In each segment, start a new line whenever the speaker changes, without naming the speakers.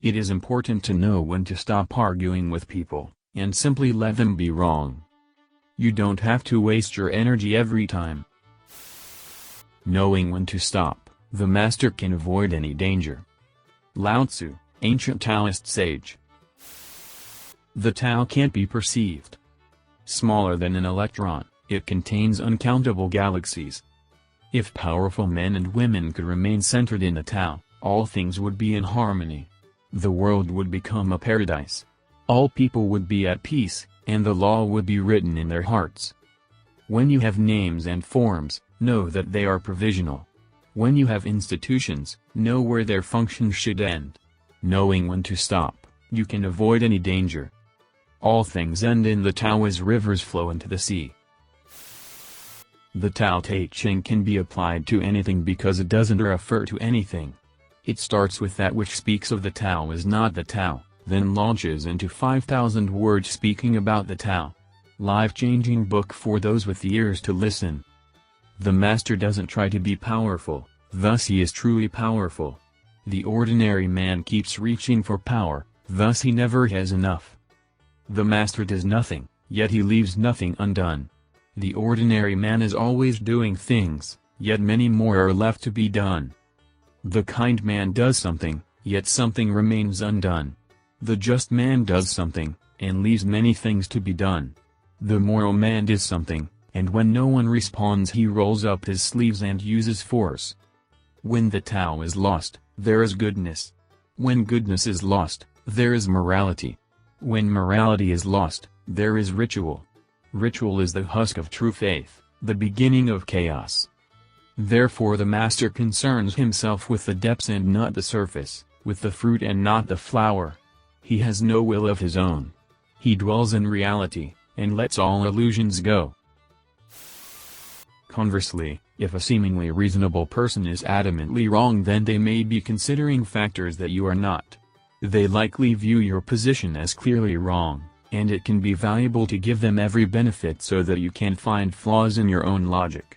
It is important to know when to stop arguing with people, and simply let them be wrong. You don't have to waste your energy every time. Knowing when to stop, the master can avoid any danger. Lao Tzu, ancient Taoist sage. The Tao can't be perceived. Smaller than an electron, it contains uncountable galaxies. If powerful men and women could remain centered in the Tao, all things would be in harmony. The world would become a paradise. All people would be at peace, and the law would be written in their hearts. When you have names and forms, know that they are provisional. When you have institutions, know where their function should end. Knowing when to stop, you can avoid any danger. All things end in the Tao as rivers flow into the sea. The Tao Te Ching can be applied to anything because it doesn't refer to anything. It starts with that which speaks of the Tao as not the Tao, then launches into 5,000 words speaking about the Tao. Life-changing book for those with ears to listen. The master doesn't try to be powerful, thus he is truly powerful. The ordinary man keeps reaching for power, thus he never has enough. The master does nothing, yet he leaves nothing undone. The ordinary man is always doing things, yet many more are left to be done. The kind man does something, yet something remains undone. The just man does something, and leaves many things to be done. The moral man does something, and when no one responds he rolls up his sleeves and uses force. When the Tao is lost, there is goodness. When goodness is lost, there is morality. When morality is lost, there is ritual. Ritual is the husk of true faith, the beginning of chaos. Therefore the master concerns himself with the depths and not the surface, with the fruit and not the flower. He has no will of his own. He dwells in reality, and lets all illusions go. Conversely, if a seemingly reasonable person is adamantly wrong, then they may be considering factors that you are not. They likely view your position as clearly wrong, and it can be valuable to give them every benefit so that you can find flaws in your own logic.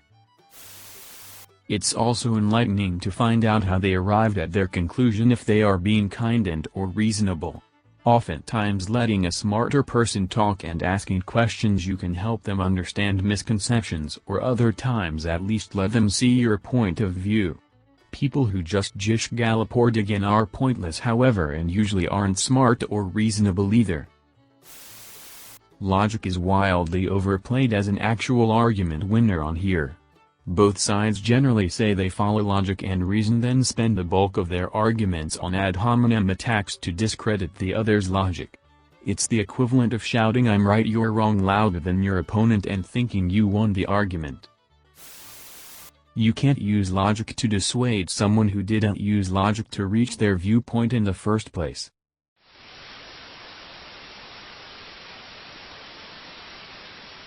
It's also enlightening to find out how they arrived at their conclusion if they are being kind and/or reasonable. Oftentimes letting a smarter person talk and asking questions you can help them understand misconceptions, or other times at least let them see your point of view. People who just gish gallop or dig in are pointless however, and usually aren't smart or reasonable either. Logic is wildly overplayed as an actual argument winner on here. Both sides generally say they follow logic and reason, then spend the bulk of their arguments on ad hominem attacks to discredit the other's logic. It's the equivalent of shouting "I'm right, you're wrong" louder than your opponent and thinking you won the argument. You can't use logic to dissuade someone who didn't use logic to reach their viewpoint in the first place.